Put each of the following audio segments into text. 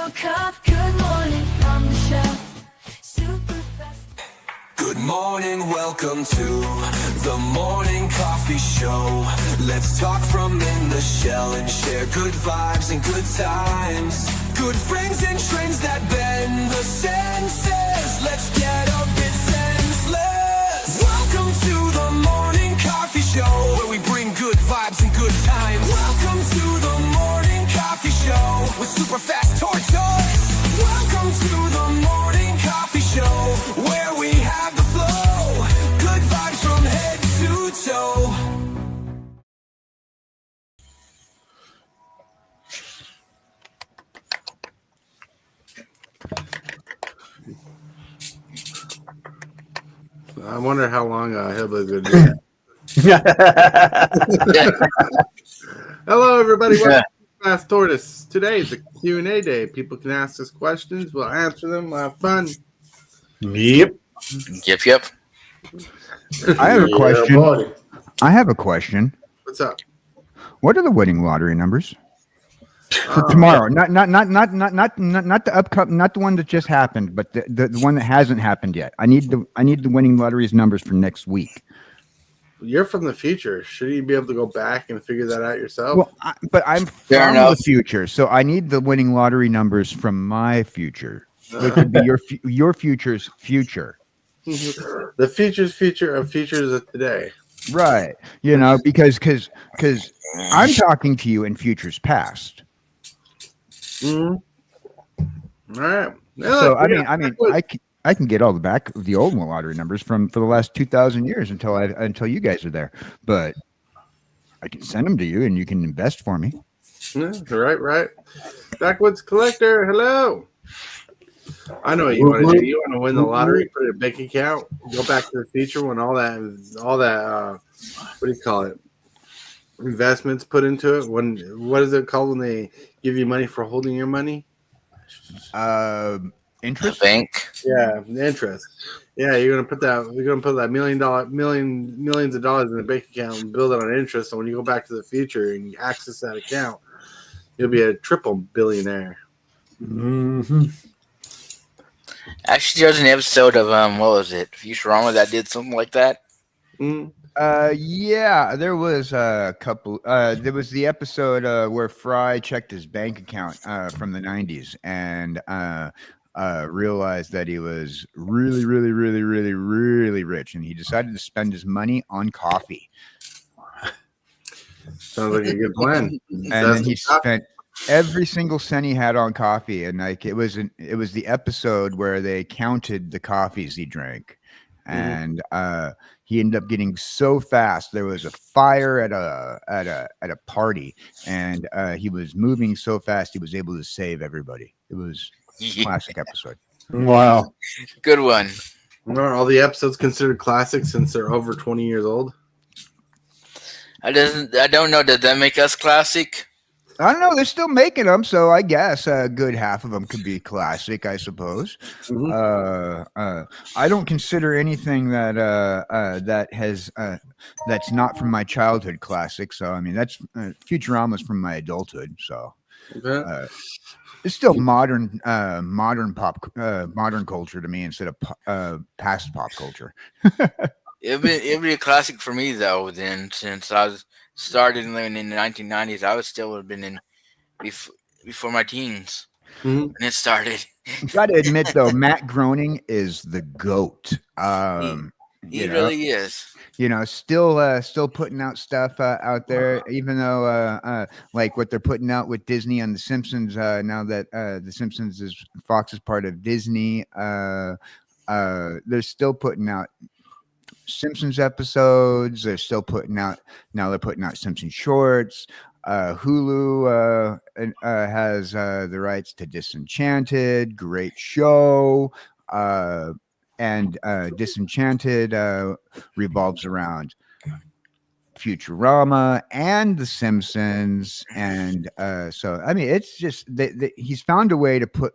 your cup. Good morning from the shell. Super fast. Good morning, welcome to the morning coffee show. Let's talk from in the shell and share good vibes and good times. Good friends and trends that bend the senses. Let's get a bit senseless. Welcome to the morning coffee show, where we bring good vibes and good times. Welcome to the morning coffee show with super fast Tortoise. Welcome to the morning coffee show, where we have the flow. Good vibes from head to toe. I wonder how long Hillbilly's going to do that. Hello, everybody. Welcome to Fast Tortoise. Today is a Q&A day. People can ask us questions. We'll answer them. We'll have fun. Yep. I have a question. Boy. I have a question. What's up? What are the winning lottery numbers for tomorrow? Not the upcoming, not the one that just happened, but the one that hasn't happened yet. I need the winning lotteries numbers for next week. You're from the future. Shouldn't you be able to go back and figure that out yourself? Well, but I'm from the future, so I need the winning lottery numbers from my future. It could be your future's future. The future's future of futures of today. Right. You know, because I'm talking to you in futures past. Mm-hmm. All right. So I can get all the old lottery numbers for the last 2,000 years until you guys are there, but I can send them to you and you can invest for me. Yeah, right. Backwoods collector, hello. I know what you want to do. You want to win the lottery, put it in a bank account, go back to the future when all that what do you call it? Investments put into it. What is it called when they give you money for holding your money? Interest? Bank. Yeah, interest. Yeah, you're gonna put that millions of dollars in a bank account and build it on interest. And when you go back to the future and you access that account, you'll be a triple billionaire. Mm-hmm. Actually, there was an episode of what was it, Futurama, that did something like that. Mm. Yeah, there was a couple. There was the episode where Fry checked his bank account from the 90s and realized that he was really, really, really, really, really rich, and he decided to spend his money on coffee. Sounds like a good plan. And then he spent every single cent he had on coffee, and like it was the episode where they counted the coffees he drank, and he ended up getting so fast. There was a fire at a party, and he was moving so fast he was able to save everybody. It was a classic episode. Wow, good one. Are all the episodes considered classics since they're over 20 years old? I don't know. Does that make us classic? I don't know. They're still making them, so I guess a good half of them could be classic, I suppose. I don't consider anything that has that's not from my childhood classic. So I mean, that's Futurama's from my adulthood. So it's still modern culture to me instead of past pop culture. It'd be a classic for me though. Then, since I was started living in the 1990s, I would still have been in before my teens when it started. Got to admit though, Matt Groening is the GOAT. He really is. You know, still putting out stuff out there, even though like what they're putting out with Disney and The Simpsons. Now that The Simpsons is Fox is part of Disney, they're still putting out Simpsons episodes. They're still putting out they're putting out Simpsons shorts. Hulu has the rights to Disenchanted, great show, and Disenchanted revolves around Futurama and The Simpsons, and so I mean it's just he's found a way to put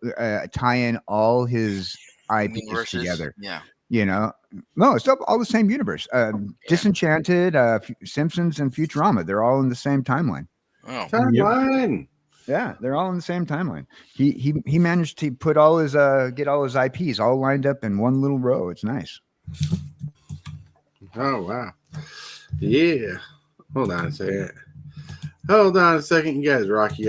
tie in all his IPs together. Yeah. You know, no, it's all the same universe. Disenchanted, Simpsons, and Futurama. They're all in the same timeline. Oh. Timeline. Yeah, they're all in the same timeline. He managed to put all his get all his IPs all lined up in one little row. It's nice. Oh wow. Yeah. Hold on a second. Hold on a second. You guys rock. You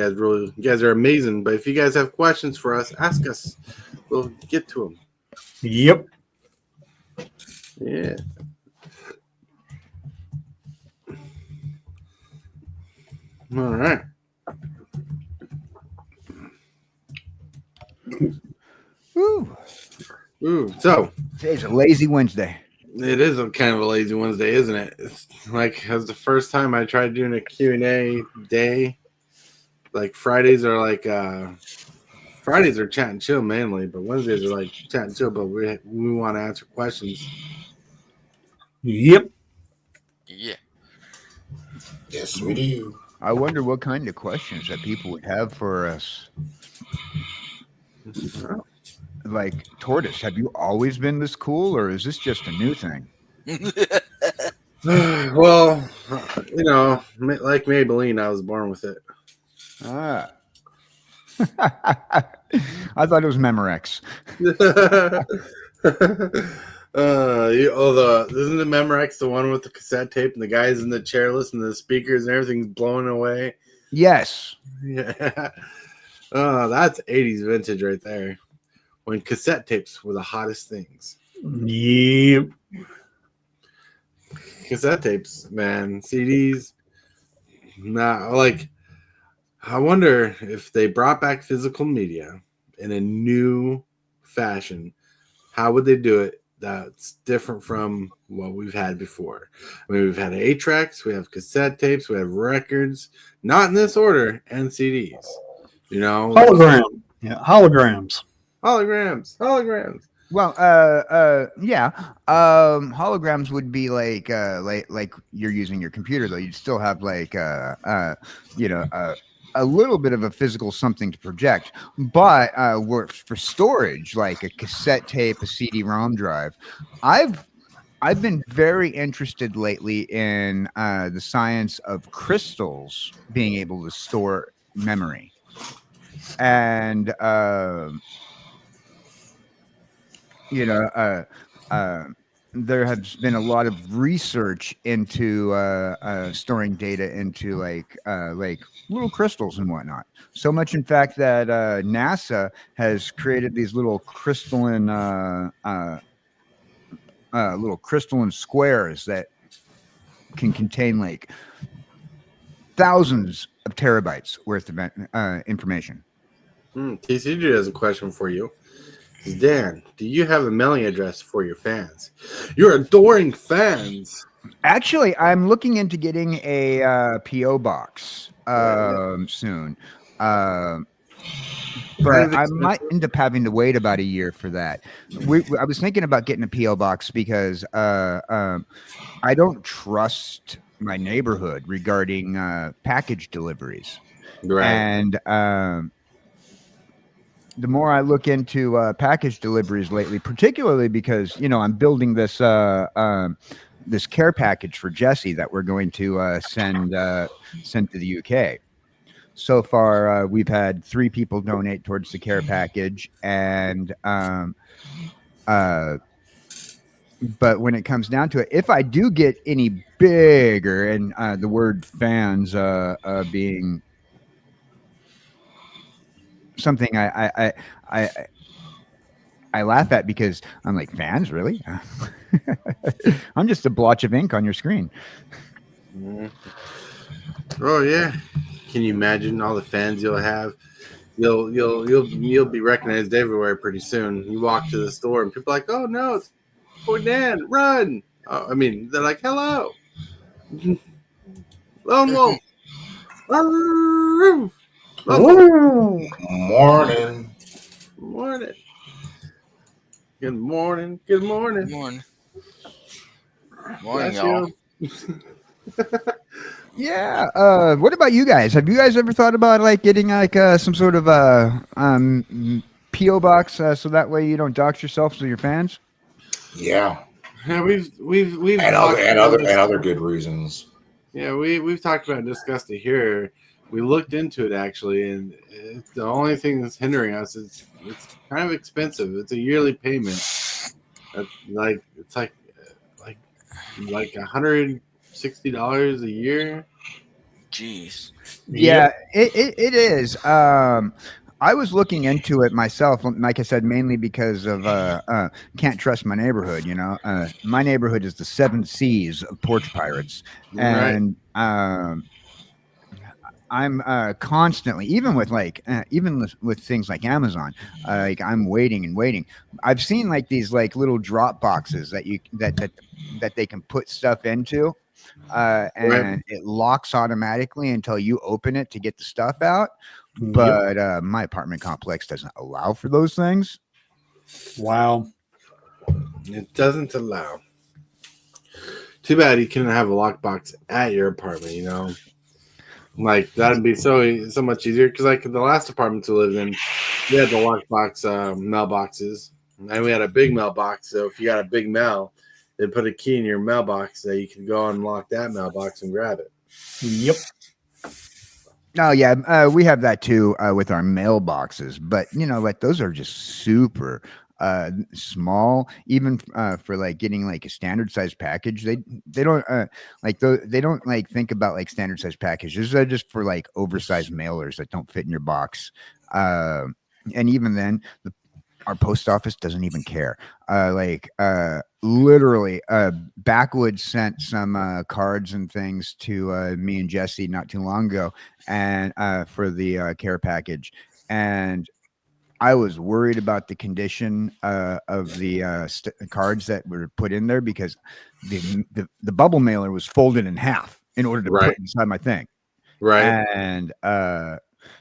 guys are amazing. But if you guys have questions for us, ask us. We'll get to them. Yep. Yeah. All right. Woo. Ooh. So Today's a lazy Wednesday. it is a kind of a lazy Wednesday, isn't it? It's like it was the first time I tried doing a Q&A day. Like Fridays are like Fridays are chat and chill mainly, but Wednesdays are like chat and chill. But we want to answer questions. Yep. Yeah. Yes, we do. I wonder what kind of questions that people would have for us. Like, Tortoise, have you always been this cool, or is this just a new thing? Well, you know, like Maybelline, I was born with it. Ah. I thought it was Memorex. Isn't the Memorex the one with the cassette tape and the guys in the chairless and the speakers and everything's blowing away? Yes. Yeah. Oh, that's 80s vintage right there. When cassette tapes were the hottest things. Yep. Cassette tapes, man. CDs. Nah, like, I wonder if they brought back physical media in a new fashion, how would they do it that's different from what we've had before? I mean, we've had 8-tracks, we have cassette tapes, we have records, not in this order, and CDs. You know? Hologram. Yeah, holograms. Holograms. Well, yeah. Holograms would be like you're using your computer, though. You'd still have like a little bit of a physical something to project, but for storage, like a cassette tape, a CD-ROM drive. I've been very interested lately in the science of crystals being able to store memory, and there has been a lot of research into storing data into like little crystals and whatnot. So much, in fact, that NASA has created these little crystalline squares that can contain like thousands of terabytes worth of information. TCG has a question for you. Dan, do you have a mailing address for your fans? Your adoring fans. Actually, I'm looking into getting a PO box soon, but I might end up having to wait about a year for that. I was thinking about getting a PO box because I don't trust my neighborhood regarding package deliveries, Right. and the more I look into package deliveries lately, particularly because, I'm building this this care package for Jesse that we're going to send to the UK. So far, we've had 3 people donate towards the care package, and but when it comes down to it, if I do get any bigger, and the word fans being something I laugh at, because I'm like, fans, really? I'm just a blotch of ink on your screen. Oh yeah. Can you imagine all the fans you'll have? You'll be recognized everywhere pretty soon. You walk to the store and people are like, oh no, it's Boy Dan, run! They're like, hello, Lone Wolf. Morning. Morning. Good morning. Good morning. Good morning. Morning, Bless y'all. you. Yeah. What about you guys? Have you guys ever thought about like getting like some sort of PO box so that way you don't dox yourself to your fans? Yeah. Yeah, we've And talked about this. other good reasons. Yeah, we've talked about and discussed it here. we looked into it actually, and the only thing that's hindering us is it's kind of expensive. It's a yearly payment. Like it's like $160 a year. Jeez. Yeah, it is. I was looking into it myself, like I said, mainly because of can't trust my neighborhood. You know, my neighborhood is the 7 Cs of porch pirates, Right. and I'm constantly, even with with things like Amazon, like I'm waiting and waiting. I've seen like these like little drop boxes that they can put stuff into, Right. and it locks automatically until you open it to get the stuff out. Yep. But my apartment complex doesn't allow for those things. Wow. It doesn't allow. Too bad you couldn't have a lockbox at your apartment. You know, like that'd be so much easier. Because like the last apartments we lived in, we had the lockbox mailboxes, and we had a big mailbox. So if you got a big mail, they put a key in your mailbox that you could go unlock that mailbox and grab it. Yep. Oh yeah, we have that too with our mailboxes, but you know, like those are just super small. Even for like getting like a standard size package, they don't they don't like think about like standard size packages. They're just for like oversized mailers that don't fit in your box. And even then, our post office doesn't even care. Literally, Backwoods sent some cards and things to me and Jesse not too long ago, and for the care package. And I was worried about the condition of the cards that were put in there because the bubble mailer was folded in half in order to put inside my thing. Right. And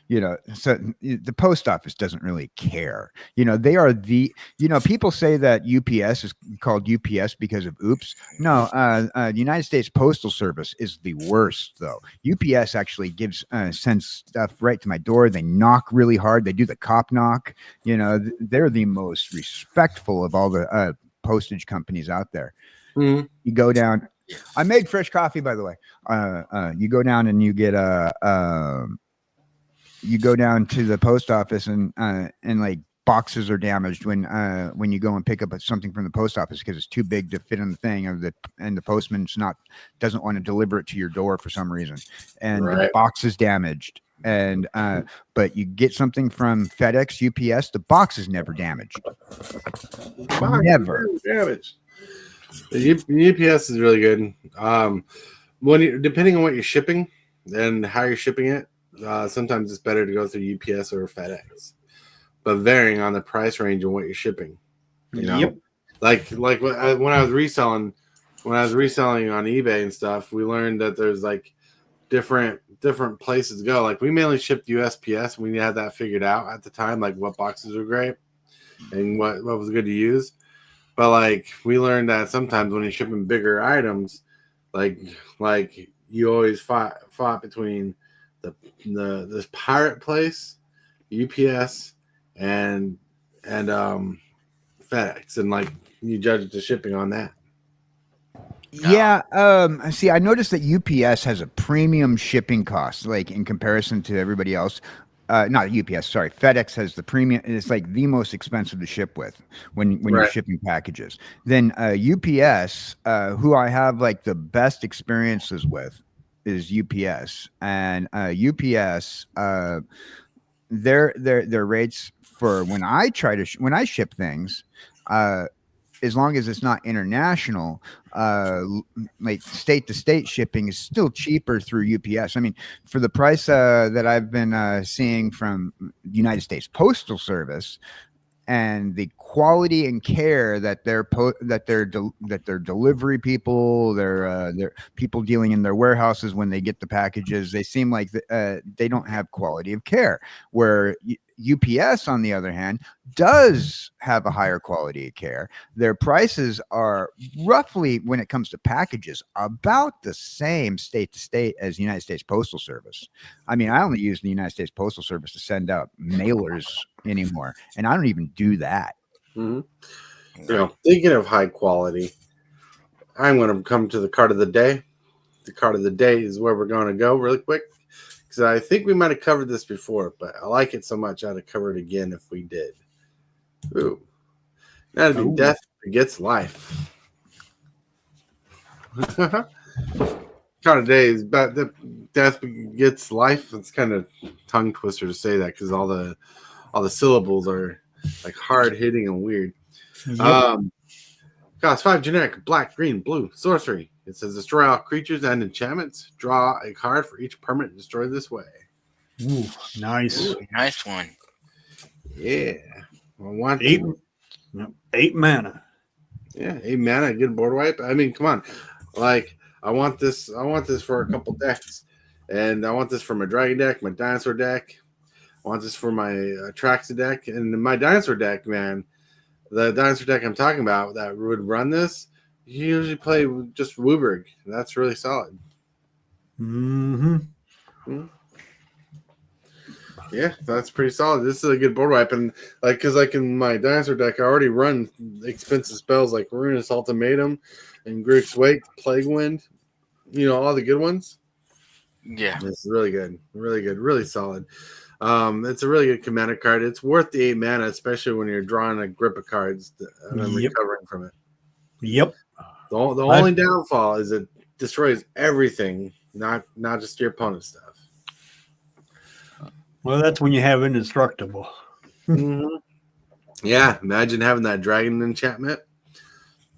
you know, so the post office doesn't really care. You know, they are people say that UPS is called UPS because of oops. No, the United States Postal Service is the worst though. UPS actually sends stuff right to my door. They knock really hard. They do the cop knock. You know, they're the most respectful of all the postage companies out there. Mm-hmm. You go down. I made fresh coffee, by the way. You go down and you get you go down to the post office and like boxes are damaged when you go and pick up something from the post office because it's too big to fit in the thing, and the postman's doesn't want to deliver it to your door for some reason, and the box is damaged. And but you get something from FedEx, UPS, the box is never damaged. Never damaged. The UPS is really good. Depending on what you're shipping and how you're shipping it, sometimes it's better to go through UPS or FedEx, but varying on the price range and what you're shipping. You know, like when I was reselling on eBay and stuff, we learned that there's like different places to go. Like we mainly shipped USPS, and we had that figured out at the time, like what boxes were great and what was good to use. But like we learned that sometimes when you're shipping bigger items, like you always fought between this pirate place, UPS, and FedEx, and like you judge the shipping on that. Yeah. See, I noticed that UPS has a premium shipping cost, like in comparison to everybody else. Not UPS, sorry. FedEx has the premium. It's like the most expensive to ship with when you're shipping packages. Then UPS, who I have like the best experiences with, is UPS, and UPS, their rates for when I when I ship things, as long as it's not international, like state to state shipping is still cheaper through UPS. I mean, for the price that I've been seeing from the United States Postal Service, and the quality and care that their delivery people, their people dealing in their warehouses when they get the packages, they seem like they don't have quality of care. Where UPS, on the other hand, does have a higher quality of care. Their prices are roughly, when it comes to packages, about the same state to state as the United States Postal Service. I mean, I only use the United States Postal Service to send out mailers anymore, and I don't even do that. Mm-hmm. You know, thinking of high quality, I'm going to come to the card of the day. The card of the day is where we're going to go really quick. because I think we might have covered this before, but I like it so much I'd cover it again if we did. Ooh, that'd be Ooh. death begets life. Kind of days, but the death begets life. It's kind of tongue twister to say that because all the syllables are like hard hitting and weird. Yep. Cost 5 generic, black, green, blue, sorcery. It says destroy all creatures and enchantments. Draw a card for each permanent destroyed this way. Ooh, nice. Ooh, nice one. Yeah. I want 8 mana. Yeah, 8 mana, good board wipe. I mean, come on. Like, I want this for a couple decks. And I want this for my dragon deck, my dinosaur deck. I want this for my Traxa deck. And my dinosaur deck, man, the dinosaur deck I'm talking about that would run this, you usually play just Wooburg. That's really solid. Mm-hmm. Yeah, that's pretty solid. This is a good board wipe. And because in my dinosaur deck, I already run expensive spells like Ruinous Ultimatum and Groot's Wake, Plague Wind. All the good ones. Yeah. It's really good. Really good. Really solid. It's a really good commander card. It's worth the 8 mana, especially when you're drawing a grip of cards and then recovering from it. Yep. The only downfall is it destroys everything, not just your opponent's stuff. Well, that's when you have indestructible. Mm-hmm. Yeah, imagine having that dragon enchantment.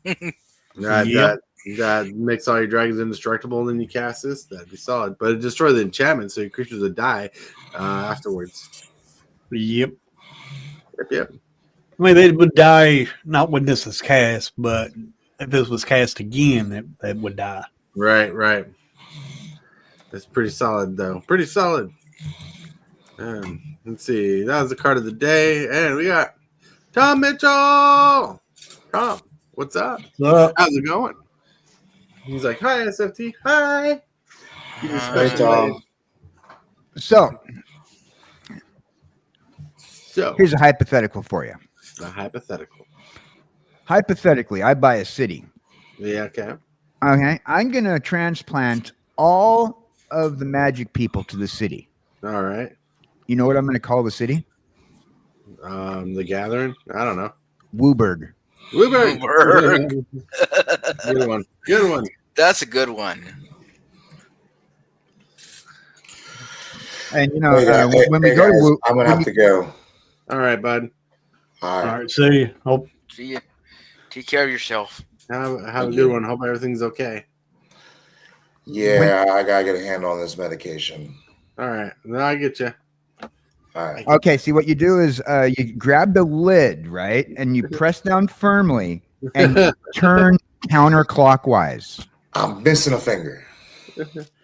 That makes all your dragons indestructible, and then you cast this. That'd be solid. But it destroys the enchantment, so your creatures would die afterwards. Yep. Yep. I mean, they would die not when this is cast, but if this was cast again, that would die. Right. That's pretty solid, though. Pretty solid. Let's see. That was the card of the day, and we got Tom Mitchell. Tom, what's up? How's it going? He's like, hi, SFT. Hi. Hey, Tom. So So, here's a hypothetical for you. a hypothetical. Hypothetically, I buy a city. Yeah, okay. Okay, I'm gonna transplant all of the magic people to the city. All right. You know what I'm gonna call the city? The Gathering? I don't know. Wooburg. Wooburg. Wooburg. Good one. Good one. That's a good one. And Hey, guys, when we hey, go guys, to I'm gonna have to go. All right, bud. All All right. right, see you. Oh, See you. Take care of yourself. Have a Thank good you. one. Hope everything's okay. Yeah, I gotta get a handle on this medication. All right. No, I get you. All right. Okay, see what you do is you grab the lid, right, and you press down firmly and turn counterclockwise. I'm missing a finger.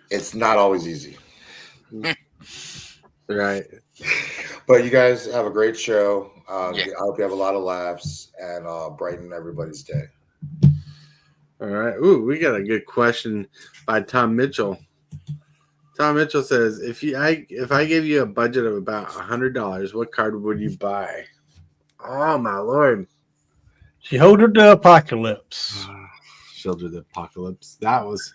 It's not always easy. Right. But you guys have a great show. Yeah. I hope you have a lot of laughs and brighten everybody's day. All right. Ooh, we got a good question by Tom Mitchell. Tom Mitchell says, if I gave you a budget of about $100, what card would you buy? Oh my lord. Shoulder the Apocalypse. Shoulder the Apocalypse. That was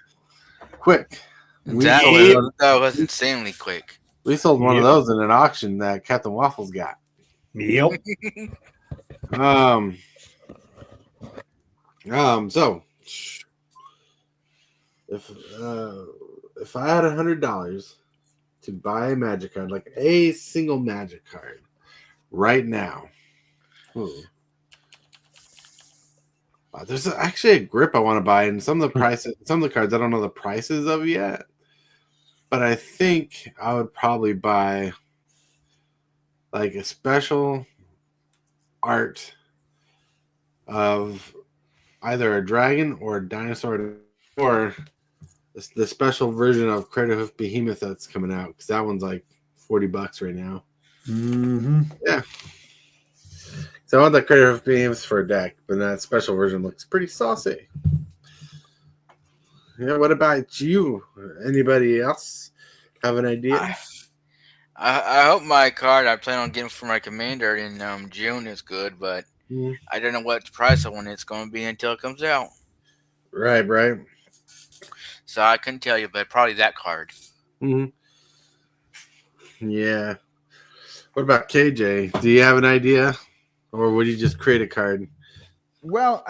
quick. That was insanely quick. We sold one of Yep. those in an auction that Captain Waffles got. Yep. So if I had $100 to buy a magic card, like a single magic card, right now, there's actually a grip I want to buy, and some of the prices, some of the cards I don't know the prices of yet, but I think I would probably buy like a special art of either a dragon or a dinosaur, or the special version of Craterhoof Behemoth that's coming out, because that one's like $40 right now. Mm-hmm. Yeah. So I want that Craterhoof Behemoth for a deck, but that special version looks pretty saucy. Yeah. What about you? Anybody else have an idea? I hope my card I plan on getting for my commander in June is good, but I don't know what the price of one it's going to be until it comes out. Right. So I couldn't tell you, but probably that card. Mm-hmm. Yeah. What about KJ? Do you have an idea, or would you just create a card? Well,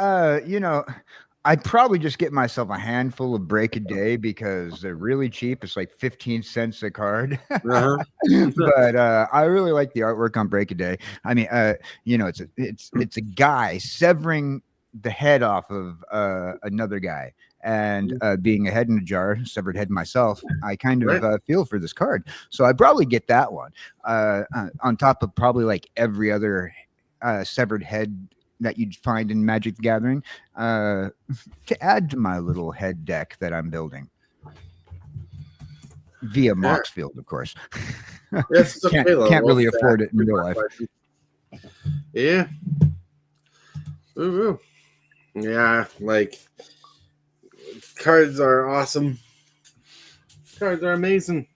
I'd probably just get myself a handful of break a day because they're really cheap. It's like 15 cents a card. Uh-huh. But I really like the artwork on break a day. I mean, it's a guy severing the head off of another guy. And being a head in a jar, severed head myself, I kind of feel for this card. So I'd probably get that one on top of probably like every other severed head that you'd find in Magic the Gathering to add to my little head deck that I'm building via Moxfield, of course. Yes, can't really afford it in real life. Yeah. Ooh. Yeah, like cards are awesome. Cards are amazing.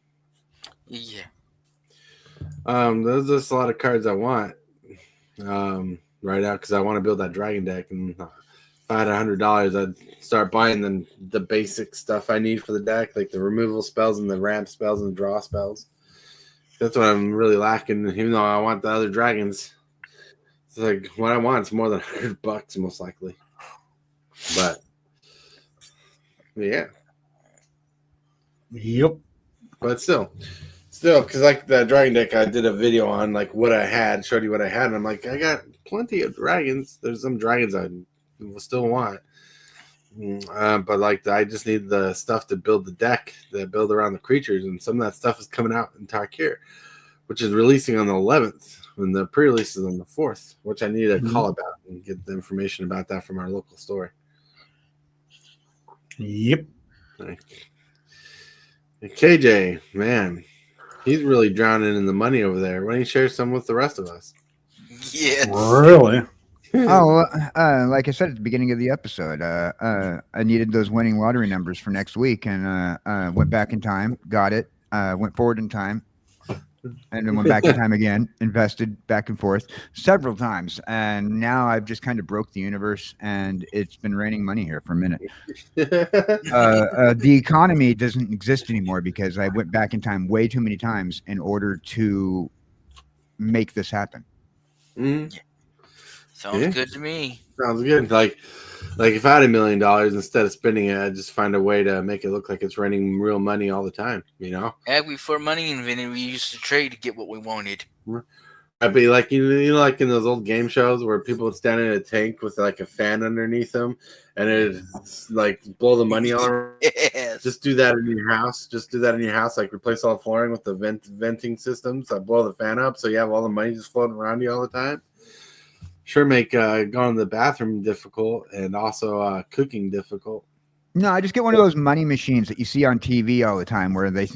Yeah. There's just a lot of cards I want. Right now because I want to build that dragon deck, and if I had $100, I'd start buying the basic stuff I need for the deck, like the removal spells and the ramp spells and the draw spells. That's what I'm really lacking. Even though I want the other dragons, it's like what I want is more than $100 most likely. But yeah, Yep. but still, because like the dragon deck, I did a video on like what I had, showed you what I had, and I'm like, I got plenty of dragons. There's some dragons I still want, but like I just need the stuff to build the deck, that build around the creatures, and some of that stuff is coming out in Tarkir, which is releasing on the 11th, and the pre-release is on the 4th, which I need to call about and get the information about that from our local store. Yep. KJ, man, he's really drowning in the money over there. Why don't you share some with the rest of us? Yes. Really? Oh, like I said at the beginning of the episode, I needed those winning lottery numbers for next week, and went back in time, got it, went forward in time, and then went back in time again, invested back and forth several times, and now I've just kind of broke the universe, and it's been raining money here for a minute. The economy doesn't exist anymore because I went back in time way too many times in order to make this happen. Mm-hmm. Sounds good to me. Sounds good. Like if I had $1 million, instead of spending it, I'd just find a way to make it look like it's raining real money all the time. You know, Before money invented, we used to trade to get what we wanted. I'd be like like in those old game shows where people would stand in a tank with like a fan underneath them, and it'd like blow the money all around. Yes. Just do that in your house. Just do that in your house. Like replace all the flooring with the venting systems. I blow the fan up so you have all the money just floating around you all the time. Sure, make going to the bathroom difficult and also cooking difficult. No, I just get one of those money machines that you see on TV all the time, where they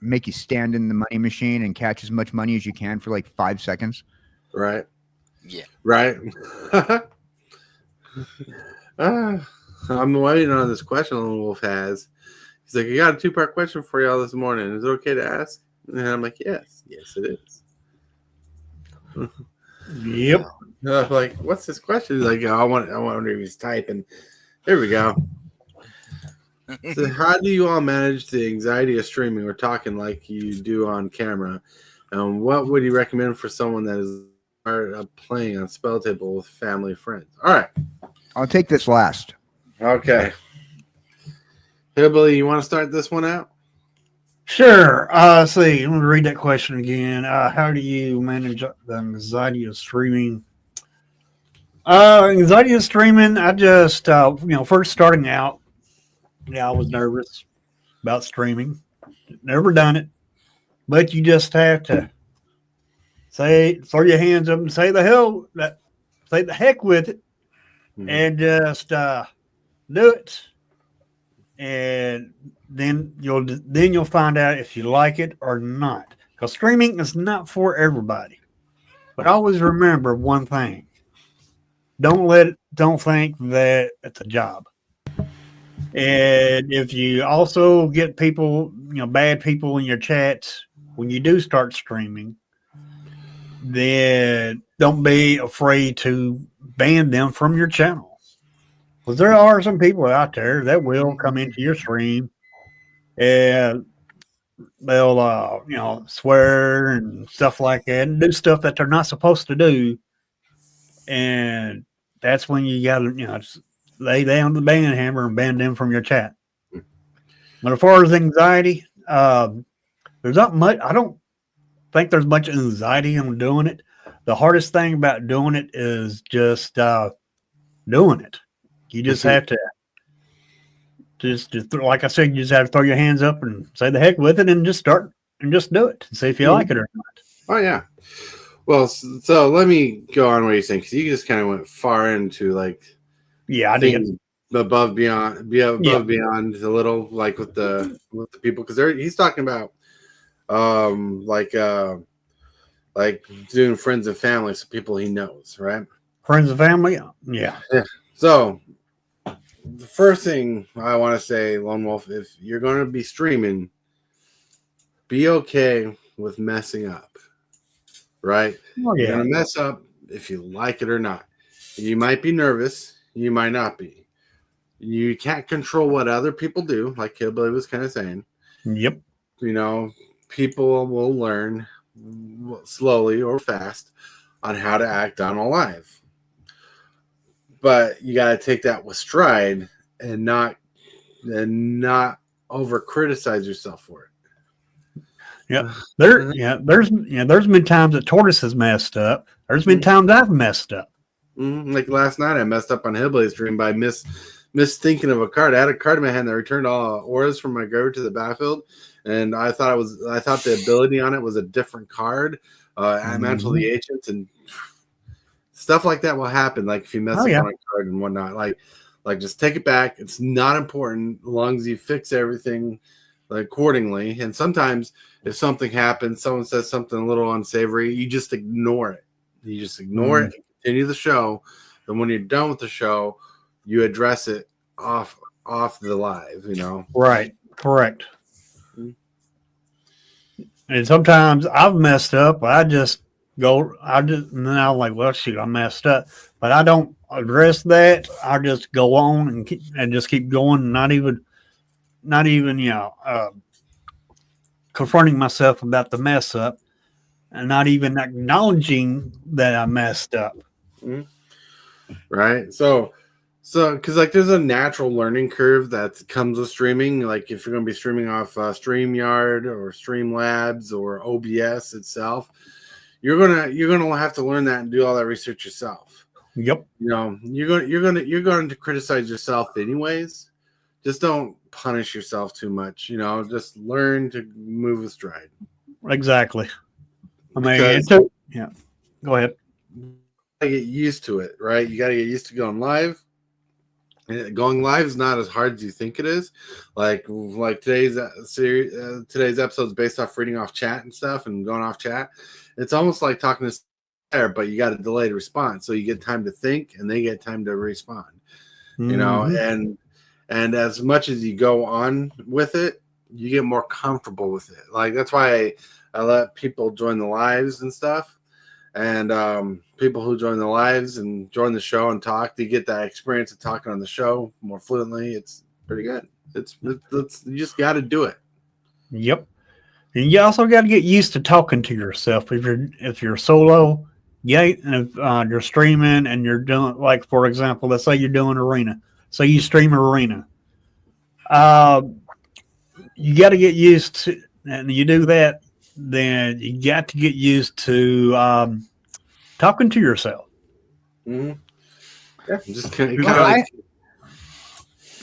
make you stand in the money machine and catch as much money as you can for like 5 seconds. Right. Yeah. Right. I'm waiting on this question Lone Wolf has. He's like, I got a 2-part question for y'all this morning. Is it okay to ask? And I'm like, yes, it is. Yep. I'm like, what's this question? He's like, I wonder if he's typing. There we go. So how do you all manage the anxiety of streaming or talking like you do on camera? And what would you recommend for someone that is playing on Spell Table with family and friends? All right. I'll take this last. Okay. Hillbilly, you want to start this one out? Sure. Let's see. I'm going to read that question again. How do you manage the anxiety of streaming? Anxiety of streaming, I just, first starting out, I was nervous about streaming. Never done it. But you just have to throw your hands up and say the heck with it, and just do it. And then you'll find out if you like it or not. Because streaming is not for everybody. But always remember one thing. Don't think that it's a job. And if you also get people, bad people in your chats when you do start streaming, then don't be afraid to ban them from your channel. Because there are some people out there that will come into your stream and they'll swear and stuff like that and do stuff that they're not supposed to do. And that's when you got to, just lay down the band hammer and ban them from your chat. But as far as anxiety, there's not much. I don't think there's much anxiety on doing it. The hardest thing about doing it is just doing it. You just have to, like I said, you just have to throw your hands up and say the heck with it and just start and just do it and see if you like it or not. Oh, yeah. Well, so let me go on what you're saying, because you just kind of went far into like, yeah, I did above beyond a little, like with the people, because he's talking about like doing friends and family, so people he knows, right? Friends and family, yeah. So the first thing I want to say, Lone Wolf, if you're going to be streaming, be okay with messing up. Right? Oh, yeah. You're going to mess up if you like it or not. You might be nervous. You might not be. You can't control what other people do, like Hillbilly was kind of saying. Yep. People will learn slowly or fast on how to act on a live. But you got to take that with stride and not over criticize yourself for it. Yeah, there's been times that Tortoise has messed up. There's been times I've messed up. Like last night, I messed up on Hillbilly's stream by misthinking of a card. I had a card in my hand that returned all auras from my graveyard to the battlefield, and I thought the ability on it was a different card. I mantle the ancients, and stuff like that will happen. Like if you mess up on a card and whatnot, like just take it back. It's not important as long as you fix everything accordingly. And sometimes if something happens, someone says something a little unsavory, you just ignore it. You just ignore it and continue the show. And when you're done with the show, you address it off the live, Right. Correct. And sometimes I've messed up. And then I'm like, well, shoot, I messed up. But I don't address that. I just go on and just keep going, not even confronting myself about the mess up and not even acknowledging that I messed up. Right. So because there's a natural learning curve that comes with streaming. Like if you're going to be streaming off StreamYard or Streamlabs or OBS itself, you're gonna have to learn that and do all that research yourself. Yep. You're going to criticize yourself anyways. Just don't punish yourself too much. Just learn to move with stride. Exactly. I mean, go ahead. Get used to it, right? You got to get used to going live. And going live is not as hard as you think it is. Like today's episode is based off reading off chat and stuff and going off chat. It's almost like talking to there, but you got a delayed response, so you get time to think and they get time to respond. And as much as you go on with it, you get more comfortable with it. Like that's why I let people join the lives and stuff. And people who join the lives and join the show and talk, they get that experience of talking on the show more fluently. It's pretty good. You just got to do it. Yep. And you also got to get used to talking to yourself. If you're solo, and if you're streaming and you're doing, like for example, let's say you're doing arena. So you stream arena. You got to get used to, and you do that, then you got to get used to talking to yourself. Yeah, just kind of like.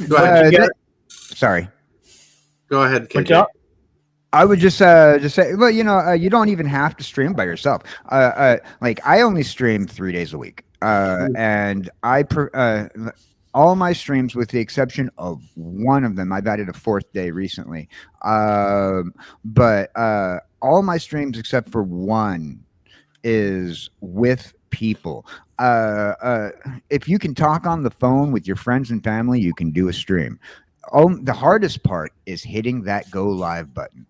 Go ahead. Sorry. Go ahead, What's KJ. up? I would just say, well, you don't even have to stream by yourself. Like I only stream 3 days a week, and all my streams, with the exception of one of them, I've added a 4th day recently. But all my streams except for one is with people. If you can talk on the phone with your friends and family, you can do a stream. the hardest part is hitting that go live button.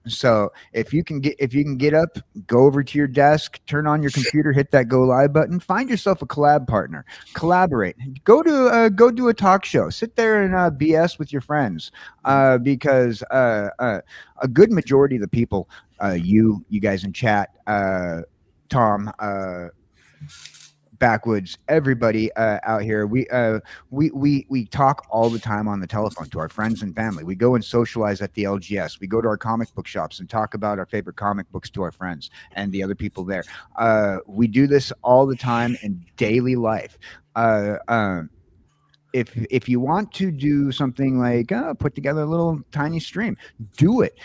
So if you can get up, go over to your desk, turn on your computer, hit that go live button, find yourself a collab partner, collaborate, go do a talk show, sit there and BS with your friends, because a good majority of the people, you guys in chat, Tom, Backwoods, everybody out here, we talk all the time on the telephone to our friends and family. We go and socialize at the LGS. We go to our comic book shops and talk about our favorite comic books to our friends and the other people there. We do this all the time in daily life. If you want to do something like put together a little tiny stream, do it.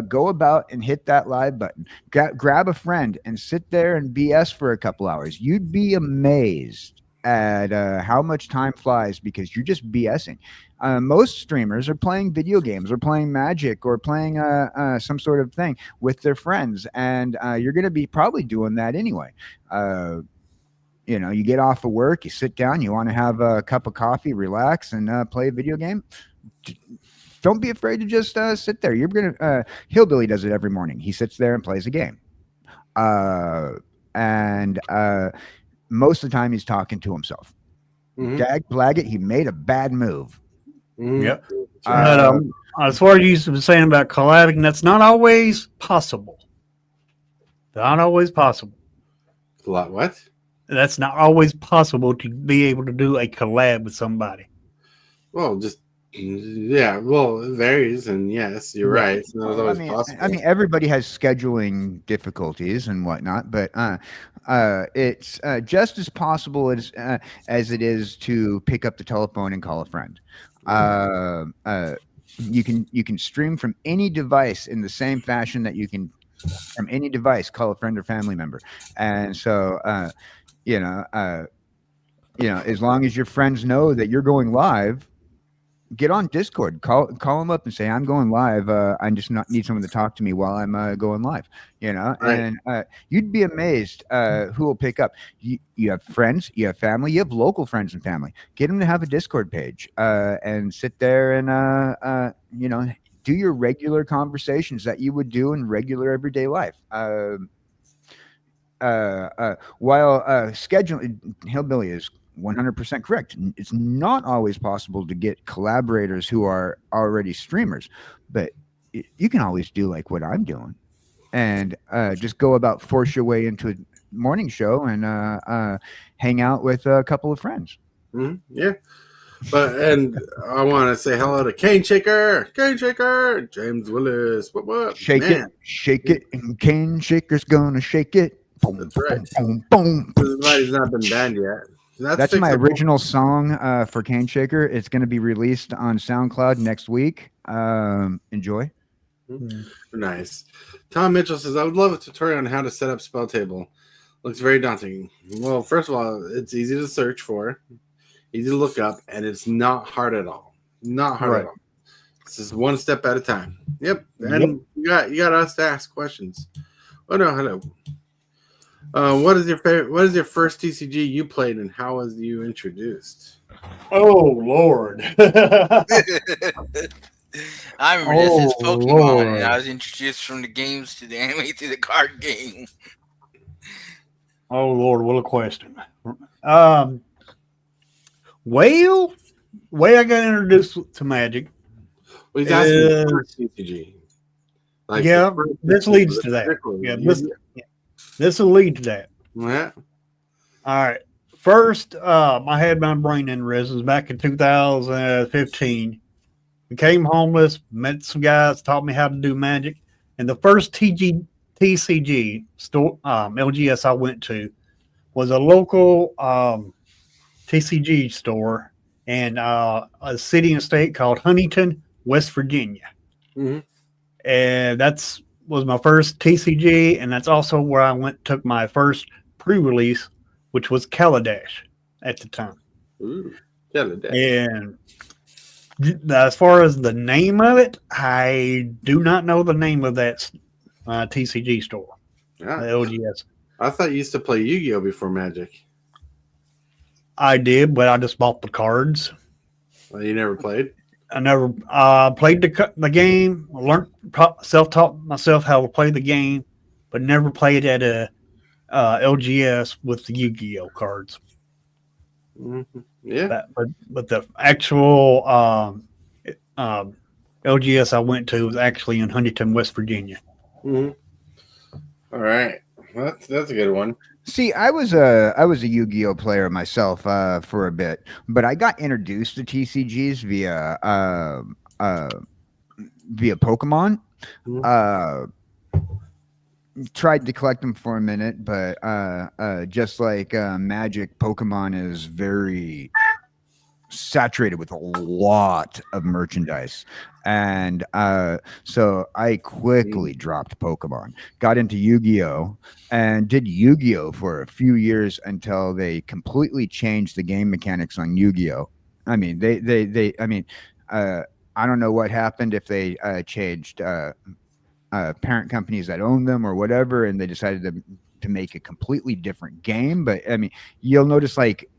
Go about and hit that live button. Grab a friend and sit there and BS for a couple hours. You'd be amazed at how much time flies because you're just BSing. Most streamers are playing video games or playing Magic or playing some sort of thing with their friends, and you're going to be probably doing that anyway. You get off of work, you sit down, you want to have a cup of coffee, relax, and play a video game. Don't be afraid to just sit there. You're gonna Hillbilly does it every morning. He sits there and plays a game, and most of the time he's talking to himself. Dag Blaggett, he made a bad move. Yep. As far as you were saying about collabing, that's not always possible. Not always possible. What? That's not always possible to be able to do a collab with somebody. Well, it varies, and yes, you're right. It's not always possible. I mean, everybody has scheduling difficulties and whatnot, but it's just as possible as it is to pick up the telephone and call a friend. You can stream from any device in the same fashion that you can from any device call a friend or family member, and so. As long as your friends know that you're going live, get on Discord, call them up and say, I'm going live. I just need someone to talk to me while I'm going live, right. And you'd be amazed who will pick up. You have friends, you have family, you have local friends and family. Get them to have a Discord page and sit there and, do your regular conversations that you would do in regular everyday life. While scheduling, Hillbilly is 100% correct. It's not always possible to get collaborators who are already streamers, but you can always do like what I'm doing and just go about force your way into a morning show and hang out with a couple of friends. Yeah. And I want to say hello to Cane Shaker, James Willis. What? Shake it, and Cane Shaker's gonna shake it. Boom, that's right. Boom, boom, boom. Everybody's not been banned yet. That's my original song for Cane Shaker. It's going to be released on SoundCloud next week. Enjoy. Nice. Tom Mitchell says, I would love a tutorial on how to set up Spell Table. Looks very daunting. Well, first of all, it's easy to search for, easy to look up, and it's not hard at all. Not hard at all. This is one step at a time. Yep. And you got us to ask questions. Oh no, hello. What is your favorite? What is your first TCG you played, and how was you introduced? Oh Lord! I remember this is Pokemon, and I was introduced from the games to the anime to the card game. Oh Lord, what a question! Way I got introduced to Magic. Well, he's asking the first TCG. This leads to that. This will lead to that. Yeah. All right. First, I had my brain aneurysms back in 2015. Became homeless, met some guys, taught me how to do Magic. And the first TCG store, LGS I went to was a local TCG store in a city and state called Huntington, West Virginia. Mm-hmm. And was my first TCG, and that's also where I took my first pre-release, which was Kaladesh at the time. Ooh, Kaladesh. And as far as the name of it, I do not know the name of that TCG store. Yeah. LGS. I thought you used to play Yu-Gi-Oh before Magic. I did, but I just bought the cards. Well, you never played? I never played the game. I learned self-taught myself how to play the game, but never played at a LGS with the Yu-Gi-Oh cards. Mm-hmm. Yeah. But the actual LGS I went to was actually in Huntington, West Virginia. Mm-hmm. All right. Well, that's a good one. See, I was a Yu-Gi-Oh player myself for a bit, but I got introduced to TCGs via Pokemon. Tried to collect them for a minute, but just like Magic, Pokemon is very saturated with a lot of merchandise, and so I quickly dropped Pokemon, got into Yu-Gi-Oh, and did Yu-Gi-Oh for a few years until they completely changed the game mechanics on Yu-Gi-Oh. I mean, I don't know what happened, if they changed parent companies that own them or whatever, and they decided to make a completely different game. But I mean, you'll notice like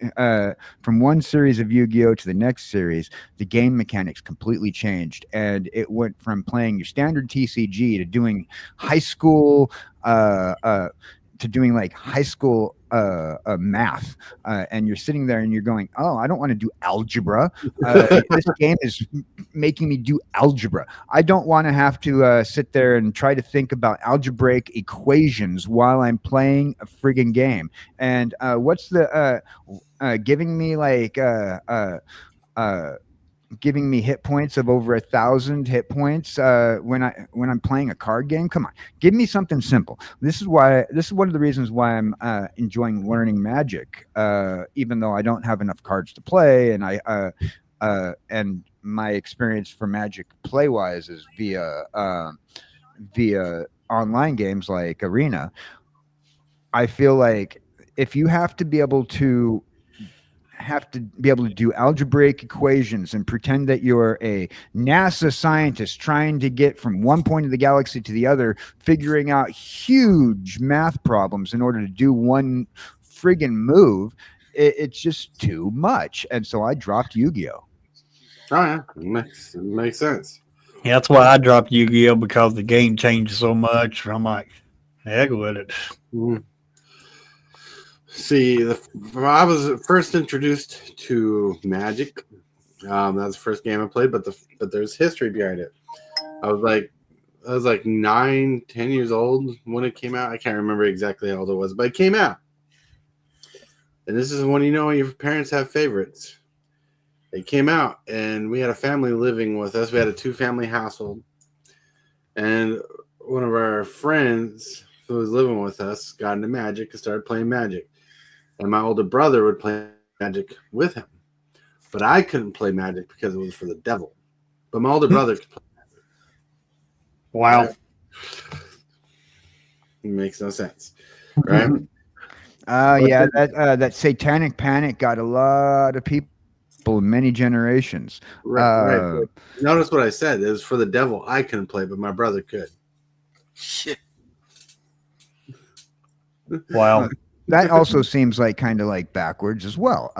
from one series of Yu-Gi-Oh to the next series, the game mechanics completely changed, and it went from playing your standard TCG to doing high school to doing like high school math, and you're sitting there and you're going, oh, I don't want to do algebra. This game is making me do algebra. I don't want to have to sit there and try to think about algebraic equations while I'm playing a friggin' game. And what's the giving me like giving me hit points of over 1,000 hit points when I'm playing a card game? Come on, give me something simple. This is one of the reasons why I'm enjoying learning Magic, even though I don't have enough cards to play, and and my experience for Magic play wise is via online games like Arena. I feel like if you have to be able to do algebraic equations and pretend that you're a NASA scientist trying to get from one point of the galaxy to the other, figuring out huge math problems in order to do one friggin' move, it's just too much. And so I dropped Yu-Gi-Oh. Oh yeah, makes sense. Yeah, that's why I dropped Yu-Gi-Oh, because the game changed so much. I'm like, heck with it. Mm. See, I was first introduced to Magic. That was the first game I played, but there's history behind it. I was like 9, 10 years old when it came out. I can't remember exactly how old it was, but it came out. And this is when your parents have favorites. It came out, and we had a family living with us. We had a 2-family household, and one of our friends who was living with us got into Magic and started playing Magic. And my older brother would play Magic with him. But I couldn't play Magic because it was for the devil. But my older brother could play Magic. Wow. Right? It makes no sense. Right? Yeah, that satanic panic got a lot of people in many generations. Right. Notice what I said. It was for the devil. I couldn't play, but my brother could. Shit. Wow. That also seems like kind of like backwards as well.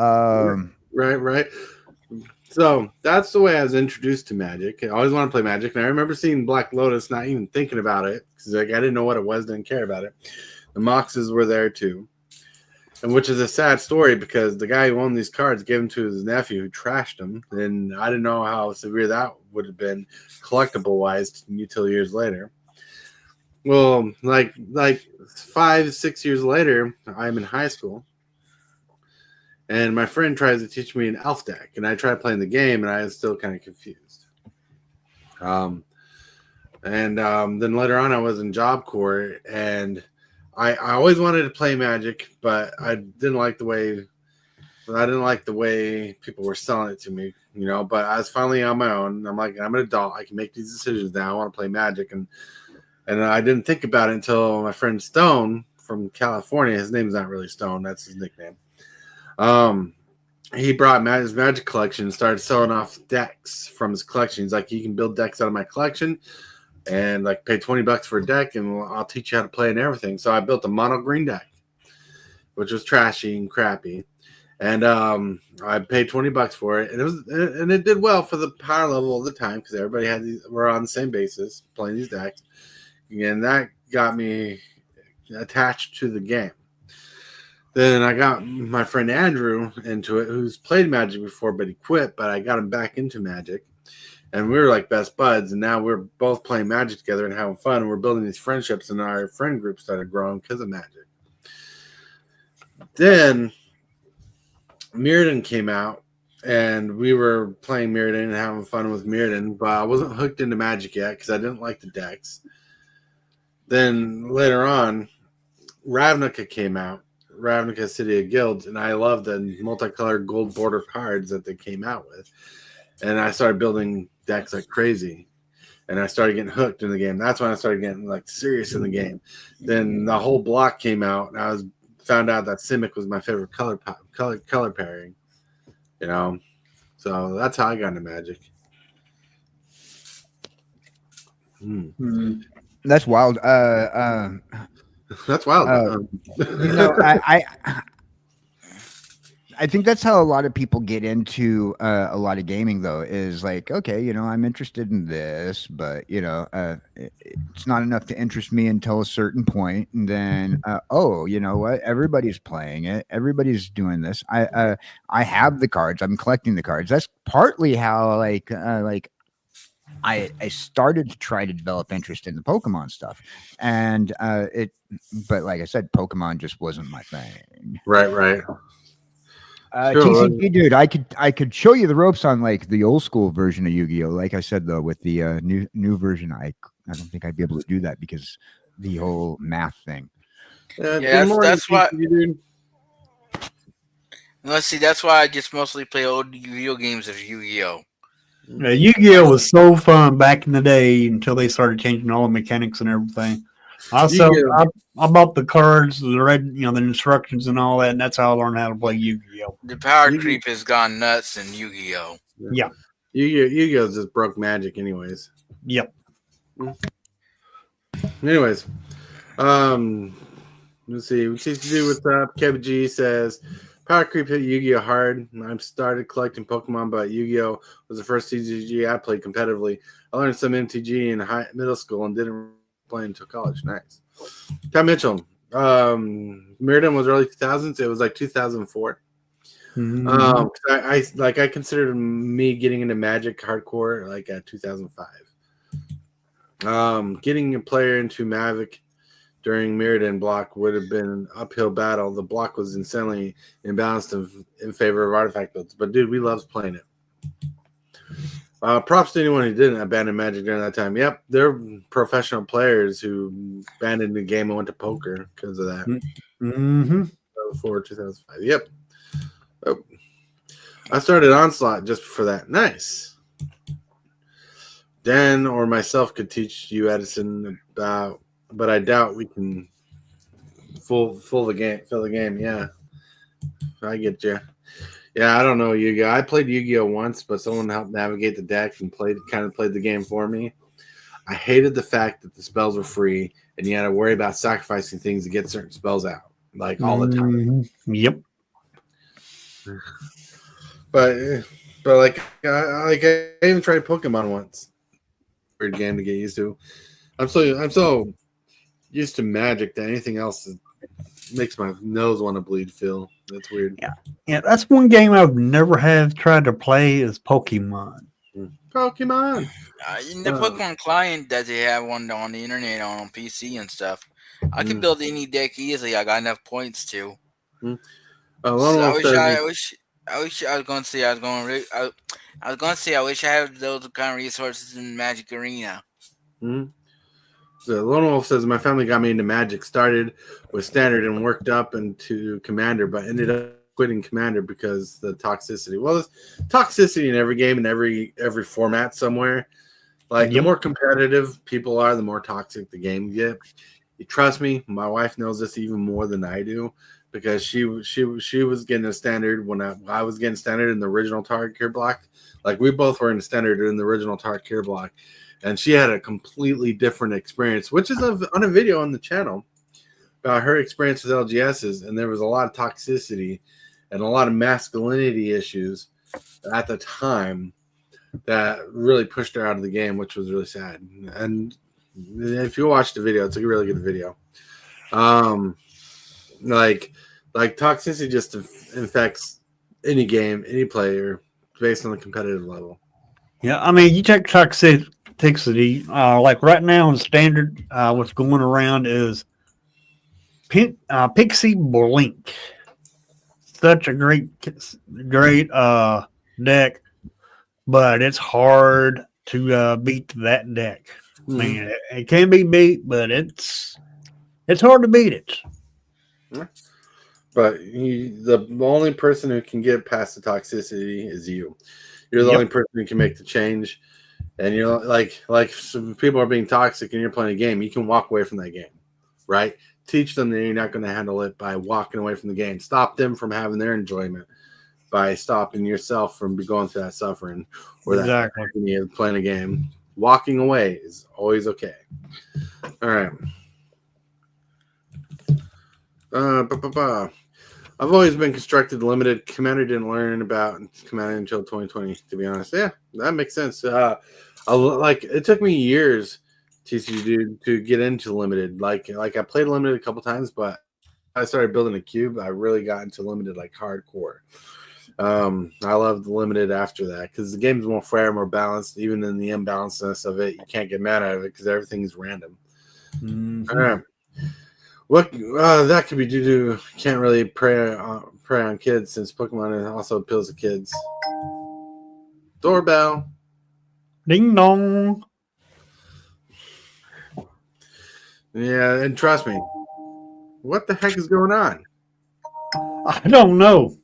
Right. So that's the way I was introduced to Magic. I always wanted to play Magic, and I remember seeing Black Lotus, not even thinking about it, because I didn't know what it was, didn't care about it. The Moxes were there too, and which is a sad story because the guy who owned these cards gave them to his nephew, who trashed them, and I didn't know how severe that would have been collectible wise until years later. Well, like 5-6 years later, I'm in high school, and my friend tries to teach me an elf deck, and I tried playing the game, and I was still kind of confused. Then later on, I was in Job Corps, and I always wanted to play Magic, but I didn't like the way people were selling it to me, But I was finally on my own. I'm like, I'm an adult. I can make these decisions now. I want to play Magic, and I didn't think about it until my friend Stone from California. His name's not really Stone. That's his nickname. He brought his Magic collection and started selling off decks from his collection. He's like, you can build decks out of my collection and like pay $20 for a deck, and I'll teach you how to play and everything. So I built a mono green deck, which was trashy and crappy. And I paid $20 for it, and it did well for the power level of the time because everybody had were on the same basis playing these decks, and that got me attached to the game. Then I got my friend Andrew into it, who's played Magic before, but he quit. But I got him back into Magic, and we were like best buds. And now we're both playing Magic together and having fun. And we're building these friendships, and our friend group started growing because of Magic. Then Mirrodin came out, and we were playing Mirrodin and having fun with Mirrodin, but I wasn't hooked into Magic yet because I didn't like the decks. Then later on, Ravnica came out, Ravnica City of Guilds, and I loved the multicolored gold border cards that they came out with. And I started building decks like crazy, and I started getting hooked in the game. That's when I started getting like serious in the game. Then the whole block came out, and I found out that Simic was my favorite color pairing, you know. So that's how I got into Magic. That's wild. That's wild. You know, I think that's how a lot of people get into a lot of gaming, though, is like, okay, you know, I'm interested in this, but, you know, it's not enough to interest me until a certain point. And then, oh, you know what? Everybody's playing it. Everybody's doing this. I have the cards. I'm collecting the cards. That's partly how, like I started to try to develop interest in the Pokemon stuff. And but like I said, Pokemon just wasn't my thing. Right. Sure. TCG, dude, I could show you the ropes on like the old school version of Yu-Gi-Oh. Like I said, though, with the new version, I don't think I'd be able to do that because the whole math thing. Yeah, that's why. Let's see. That's why I just mostly play old Yu-Gi-Oh games of Yu-Gi-Oh. Yeah, Yu-Gi-Oh was so fun back in the day until they started changing all the mechanics and everything. Also, I bought the cards, the red, you know, the instructions and all that, and that's how I learned how to play Yu-Gi-Oh. The power creep has gone nuts in Yu-Gi-Oh. Yeah. Yu-Gi-Oh just broke Magic anyways. Yep. Anyways, let's see. TCG, what's up? Kevin G says, power creep hit Yu-Gi-Oh hard. I started collecting Pokemon, but Yu-Gi-Oh was the first TCG I played competitively. I learned some MTG in middle school and didn't play until college. Nice. Tom Mitchell. Mirrodin was early 2000s. It was like 2004. I considered me getting into Magic hardcore like at 2005. Getting a player into Mavic during Mirrodin block would have been an uphill battle. The block was insanely imbalanced in favor of artifact builds. But dude, we loved playing it. Props to anyone who didn't abandon Magic during that time. Yep, they're professional players who abandoned the game and went to poker because of that. 2004, 2005. Yep. Oh. I started Onslaught just for that. Nice. Dan or myself could teach you, Edison, about, but I doubt we can fill the game. Yeah, I get you. Yeah, I don't know Yu-Gi-Oh. I played Yu-Gi-Oh once, but someone helped navigate the deck and played the game for me. I hated the fact that the spells were free and you had to worry about sacrificing things to get certain spells out, like all the time. Yep. But like I even tried Pokemon once. Weird game to get used to. I'm so used to Magic that anything else makes my nose want to bleed. Phil, that's weird. Yeah, that's one game I've never have tried to play is Pokemon. Pokemon. In the Pokemon client that they have one on the internet on PC and stuff, I can build any deck easily. I got enough points to. I wish I was going to say I wish I had those kind of resources in Magic Arena. So Lone Wolf says my family got me into Magic. Started with Standard and worked up into Commander, but ended up quitting Commander because the toxicity. Well, there's toxicity in every game and every format somewhere. Like the more competitive people are, the more toxic the game get. You trust me, my wife knows this even more than I do because she was getting a Standard when I was getting Standard in the original Target block. Like we both were in Standard in the original Target block. And she had a completely different experience, which is on a video on the channel about her experience with LGSs. And there was a lot of toxicity. and a lot of masculinity issues at the time that really pushed her out of the game, which was really sad. And if you watch the video, it's a really good video. Like toxicity just infects any game, any player based on the competitive level. Yeah, I mean, you take toxicity, like right now in standard, what's going around is Pixie Blink. Such a great deck, but it's hard to beat that deck. I mean, it can be beat, but it's hard to beat it. But the only person who can get past the toxicity is you. You're the only person who can make the change. And you're like some people are being toxic and you're playing a game, you can walk away from that game, right? Teach them that you're not going to handle it by walking away from the game. Stop them from having their enjoyment by stopping yourself from going through that suffering or that playing a game. Walking away is always okay. All right. I've always been constructed limited. Commander didn't learn about Commander until 2020, to be honest. Yeah, that makes sense. It took me years, TCG, to get into limited. Like I played limited a couple times, but I started building a cube. I really got into limited like hardcore. I loved limited after that because the game's more fair, more balanced. Even in the imbalancedness of it, you can't get mad at it because everything's random. All right. What that could be due to can't really prey on kids since Pokemon also appeals to kids. Doorbell. Ding dong. Yeah, and trust me, what the heck is going on? I don't know.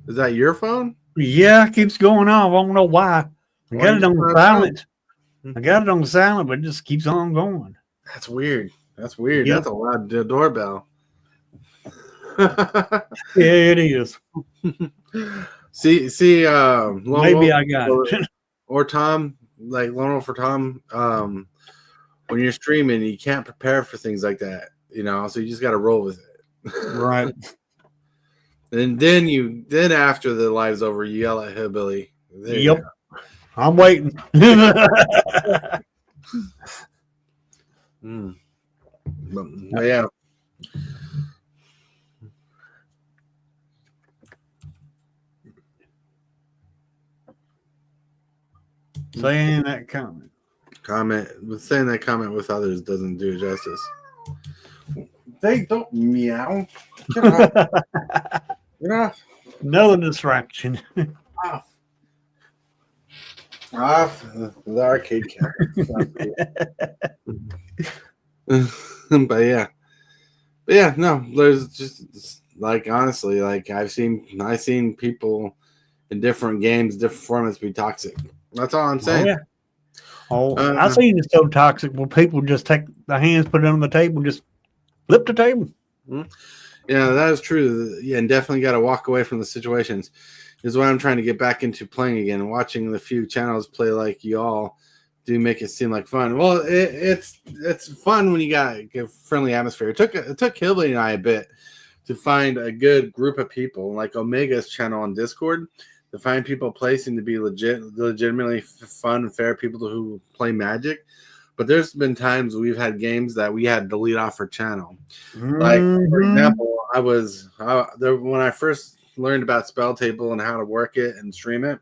Is that your phone? Yeah, it keeps going off. I don't know why. I got it on silent. I got it on silent, but it just keeps on going. That's weird. That's weird. Yep. That's a loud doorbell. Yeah, it is. See, maybe I got it. Or Tom, like Lone Wolf or Tom, when you're streaming, you can't prepare for things like that, so you just got to roll with it. Right. And then after the live's over, you yell at Hillbilly. Yep. I'm waiting. But yeah. Saying that comment. Saying that comment with others doesn't do justice. They don't meow. Get off. Get off. Another distraction. Off the arcade But yeah, no, there's just like honestly, like I've seen people in different games, different formats be toxic. That's all I'm saying. I've seen it so toxic where people just take their hands, put it on the table, just flip the table. Yeah, that is true. Yeah, and definitely got to walk away from the situations. Is why I'm trying to get back into playing again. Watching the few channels play like y'all do make it seem like fun. Well, it's fun when you got a friendly atmosphere. It took Hillbilly and I a bit to find a good group of people, like Omega's channel on Discord, to find people placing to be legitimately fun and fair people who play Magic. But there's been times we've had games that we had to delete off our channel. Like, for example, when I first learned about Spell Table and how to work it and stream it,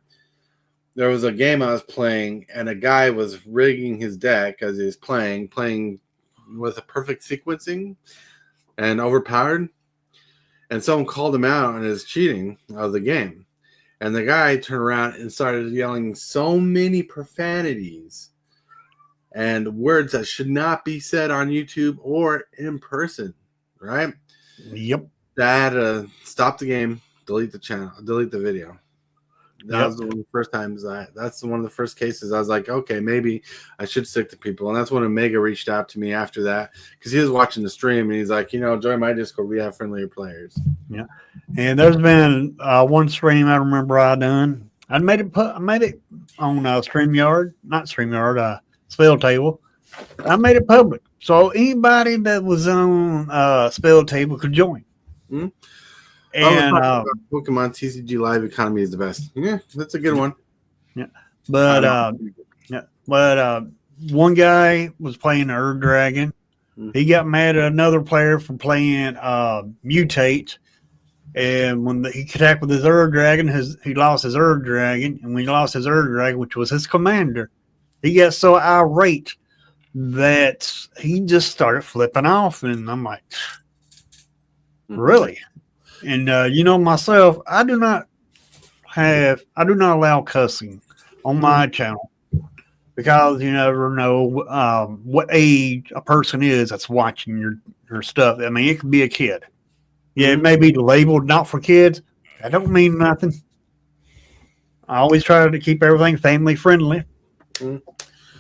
there was a game I was playing, and a guy was rigging his deck as he was playing with a perfect sequencing and overpowered. And someone called him out on his cheating of the game. And the guy turned around and started yelling so many profanities and words that should not be said on YouTube or in person, right? Yep. That had to stop the game, delete the channel, delete the video. That was one of the first times that's one of the first cases I was like, okay, maybe I should stick to people. And that's when Omega reached out to me after that, because he was watching the stream and he's like, join my Discord. We have friendlier players. Yeah. And there's been one stream I remember I done. I made it on StreamYard, not StreamYard, Spell Table. I made it public. So anybody that was on Spell Table could join. Mm-hmm. And Pokemon TCG Live Economy is the best. Yeah, that's a good one. Yeah, but one guy was playing Erd Dragon. He got mad at another player for playing Mutate. And when he attacked with his Erd Dragon, he lost his Erd Dragon. And when he lost his Erd Dragon, which was his commander, he got so irate that he just started flipping off. And I'm like, really? And myself, I do not allow cussing on my channel because you never know what age a person is that's watching your stuff. I mean, it could be a kid. Yeah, it may be labeled not for kids. That don't mean nothing. I always try to keep everything family friendly.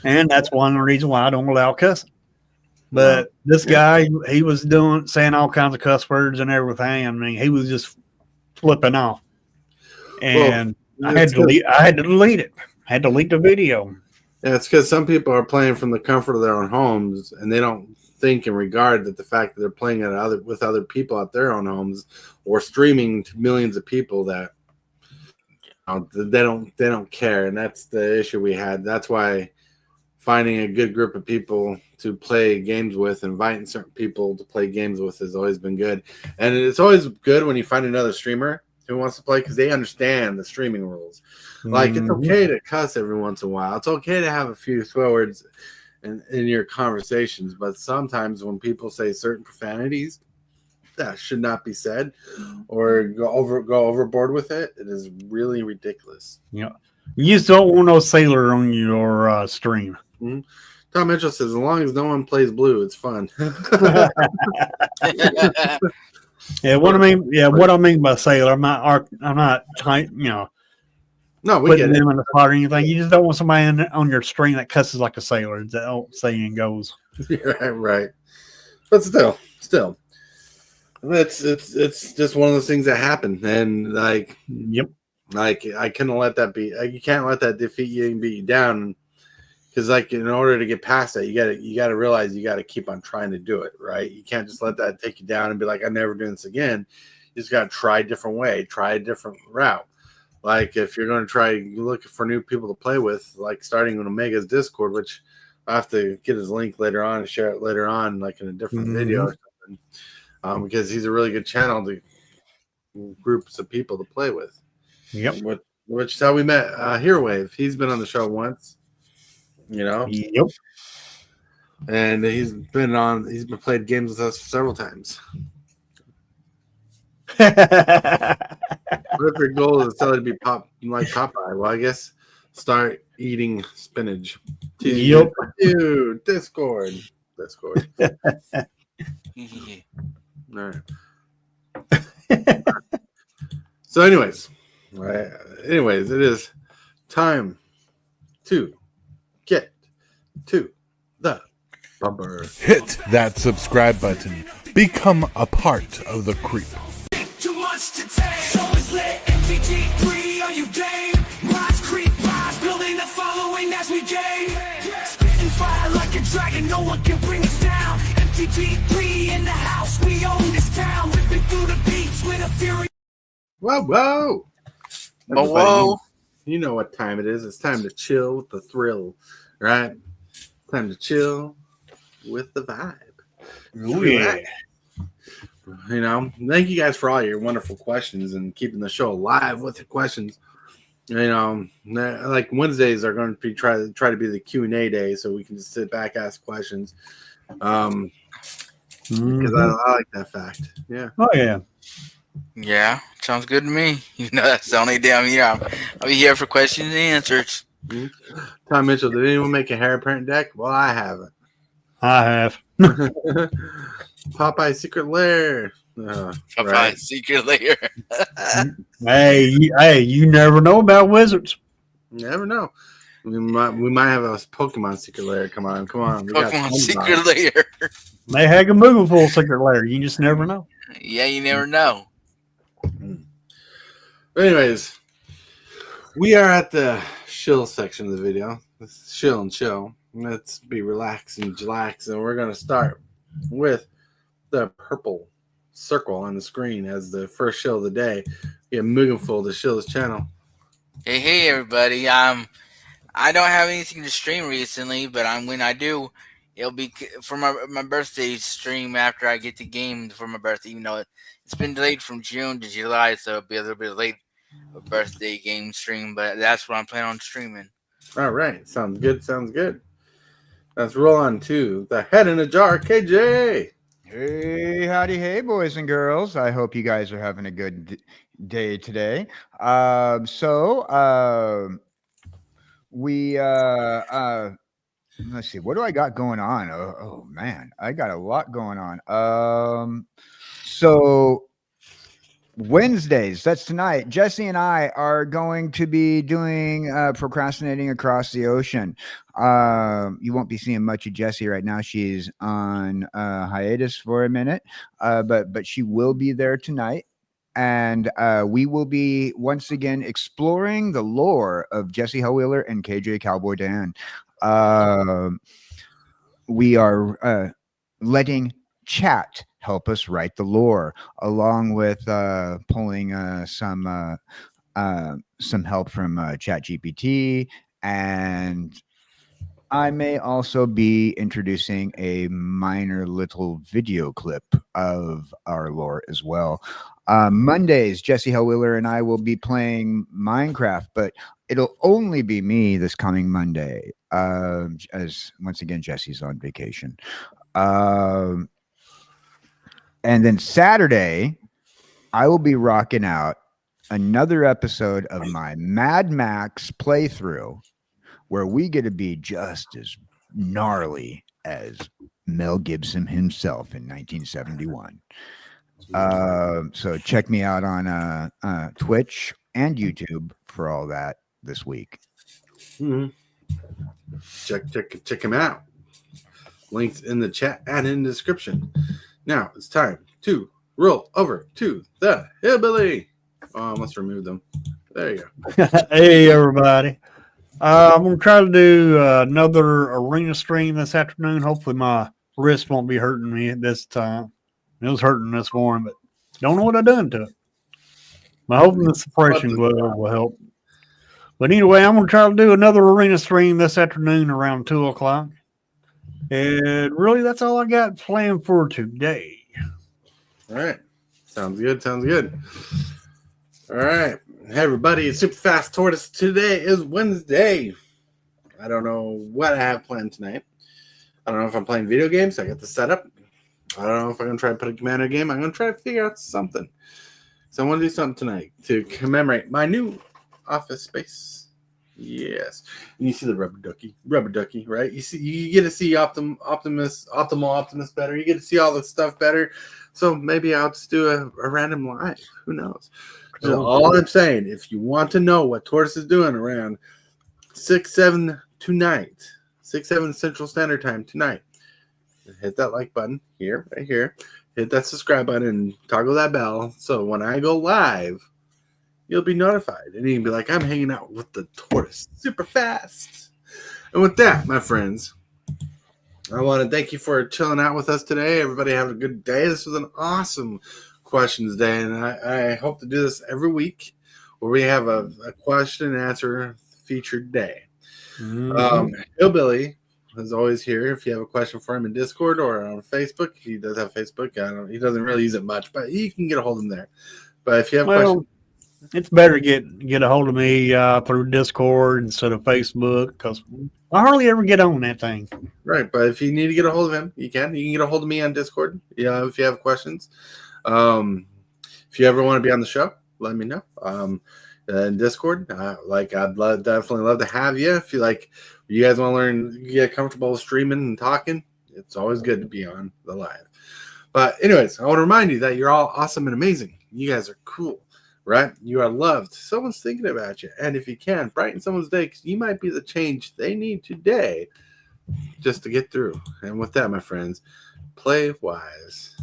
And that's one reason why I don't allow cussing. But this guy, he was saying all kinds of cuss words and everything. I mean, he was just flipping off. And I had to delete it. I had to delete the video. Yeah, it's because some people are playing from the comfort of their own homes, and they don't think and regard that the fact that they're playing with other people at their own homes or streaming to millions of people that they don't care, and that's the issue we had. That's why finding a good group of people to play games with, inviting certain people to play games with has always been good. And it's always good when you find another streamer who wants to play because they understand the streaming rules. Like, it's okay to cuss every once in a while. It's okay to have a few swear words in your conversations, but sometimes when people say certain profanities that should not be said or go overboard with it, it is really ridiculous. Yeah, you just don't want no sailor on your stream. Tom Mitchell says, as long as no one plays blue, it's fun. Yeah, what I mean by sailor, I'm not tight, No, we putting get them in the spot or anything. You just don't want somebody on your stream that cusses like a sailor. That old saying goes. Right. But still, it's just one of those things that happen, and like I couldn't let that be. You can't let that defeat you and beat you down, because like in order to get past that, you got to realize you got to keep on trying to do it. Right? You can't just let that take you down and be like, I'm never doing this again. You just got to try a different way, try a different route. Like if you're going to try looking for new people to play with, like starting with Omega's Discord, which I have to get his link later on and share it later on, like in a different video or something, because he's a really good channel to groups of people to play with. Yep. Which is how we met Hero Wave. He's been on the show once, Yep. And he's been played games with us several times. What if your goal is to be like Popeye? Well, I guess start eating spinach. Yep. Dude, Discord. All right. So, anyways, it is time to get to the bumper. Hit that subscribe button. Become a part of the creep. Too much to take. So it's lit. MTG3, are you game? Rise, creep, rise, building a following as we gain. Spitting fire like a dragon, no one can bring us down. MTG3 in the house, we own this town. Ripping through the beats with a fury. Whoa. Whoa. You know what time it is. It's time to chill with the thrill, right? Time to chill with the vibe. Oh, yeah. Thank you guys for all your wonderful questions and keeping the show alive with your questions. Like Wednesdays are going to be try to be the Q&A day, so we can just sit back, ask questions. Because I like that fact. Yeah. Oh yeah. Yeah, sounds good to me. That's the only damn I'll be here for questions and answers. Tom Mitchell, did anyone make a hair print deck? Well, I haven't. I have. Popeye's Secret Lair. Popeye's Secret Lair. Hey, you never know about wizards. You never know. We might have a Pokemon Secret Lair. Come on. Pokemon Secret Lair. They have a mugenfool Secret Lair. You just never know. Yeah, you never know. Anyways, we are at the shill section of the video. Let's shill and chill. Let's be relaxed and chillax, and we're going to start with the purple circle on the screen as the first show of the day. We have Mugenfool to shill his channel. Hey everybody. I don't have anything to stream recently, but when I do, it'll be for my birthday stream after I get the game for my birthday. Even though it's been delayed from June to July, so it'll be a little bit late a birthday game stream. But that's what I'm planning on streaming. All right, sounds good. Sounds good. Let's roll on to the head in a jar, KJ. Hey, howdy, hey, boys and girls. I hope you guys are having a good day today. Let's see, what do I got going on? Oh man, I got a lot going on. So Wednesdays, that's tonight. Jesse and I are going to be doing procrastinating across the ocean. You won't be seeing much of Jesse right now. She's on hiatus for a minute, but she will be there tonight. And we will be once again exploring the lore of Jesse Hellwheeler and kjcowboydan. We are letting chat help us write the lore, along with pulling some help from ChatGPT, and I may also be introducing a minor little video clip of our lore as well. Mondays, Jesse Hellwheeler and I will be playing Minecraft, but it'll only be me this coming Monday, as once again Jesse's on vacation. And then Saturday, I will be rocking out another episode of my Mad Max playthrough, where we get to be just as gnarly as Mel Gibson himself in 1971. So check me out on Twitch and YouTube for all that this week. Mm-hmm. Check him out. Links in the chat and in the description. Now it's time to roll over to the Hillbilly. Oh, I must remove them. There you go. Hey, everybody. I'm going to try to do another arena stream this afternoon. Hopefully my wrist won't be hurting me at this time. It was hurting this morning, but don't know what I done to it. I'm hoping the suppression glove will help. But anyway, I'm going to try to do another arena stream this afternoon around 2 o'clock. And really, that's all I got planned for today. All right. Sounds good. Sounds good. All right. Hey, everybody. It's Super Fast Tortoise. Today is Wednesday. I don't know what I have planned tonight. I don't know if I'm playing video games. I got the setup. I don't know if I'm going to try to put a commander game. I'm going to try to figure out something. So I want to do something tonight to commemorate my new office space. Yes. And you see the rubber ducky, right? You get to see Optimus better. You get to see all the stuff better. So maybe I'll just do a random live. Who knows? So all I'm saying, if you want to know what Tortoise is doing around 6-7 tonight, 6-7 Central Standard Time tonight, hit that like button here, right here. Hit that subscribe button and toggle that bell. So when I go live, you'll be notified. And you can be like, I'm hanging out with the Tortoise super fast. And with that, my friends, I want to thank you for chilling out with us today. Everybody have a good day. This was an awesome questions day. And I hope to do this every week where we have a question and answer featured day. Hillbilly is always here. If you have a question for him in Discord or on Facebook, he does have Facebook. He doesn't really use it much, but you can get a hold of him there. But if you have questions, it's better to get a hold of me through Discord instead of Facebook, because I hardly ever get on that thing. Right, but if you need to get a hold of him, you can. You can get a hold of me on Discord. Yeah, if you have questions. If you ever want to be on the show, let me know. In Discord, I'd definitely love to have you. If you guys want to learn, get comfortable with streaming and talking, it's always good to be on the live. But anyways, I want to remind you that you're all awesome and amazing. You guys are cool, right? You are loved. Someone's thinking about you. And if you can, brighten someone's day, because you might be the change they need today just to get through. And with that, my friends, play wise.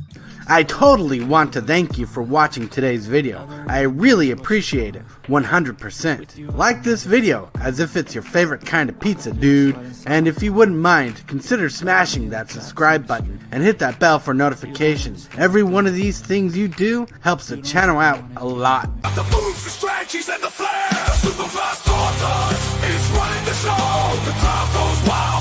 I totally want to thank you for watching today's video. I really appreciate it, 100%. Like this video as if it's your favorite kind of pizza, dude. And if you wouldn't mind, consider smashing that subscribe button and hit that bell for notifications. Every one of these things you do helps the channel out a lot. The moves, the stretchies, and the flair. Super fast Tortoise is running the show. The crowd goes wild.